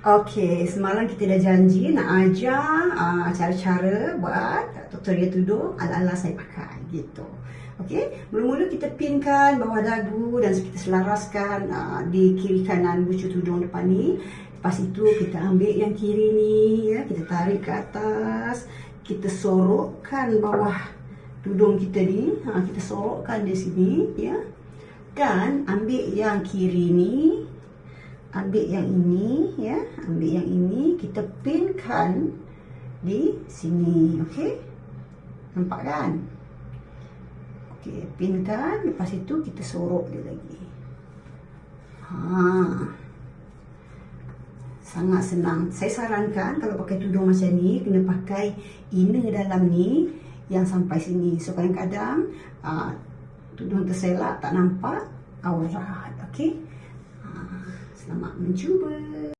Okey, semalam kita dah janji nak ajar cara-cara buat tutorial tudung ala-ala saya pakai gitu. Okey, mula-mula kita pinkan bawah dagu dan kita selaraskan di kiri kanan bucu tudung depan ni. Lepas itu kita ambil yang kiri ni ya, kita tarik ke atas, kita sorokkan bawah tudung kita ni, kita sorokkan di sini ya. Dan ambil yang kiri ni, ambil yang ini ya, ambil yang ini, kita pinkan di sini, okey? Nampak kan? Okey, pinkan, lepas itu kita sorok dia lagi. Sangat senang. Saya sarankan kalau pakai tudung macam ni, kena pakai inner dalam ni yang sampai sini. So kadang-kadang tudung terselak, tak nampak aurat, okey? Selamat mencuba.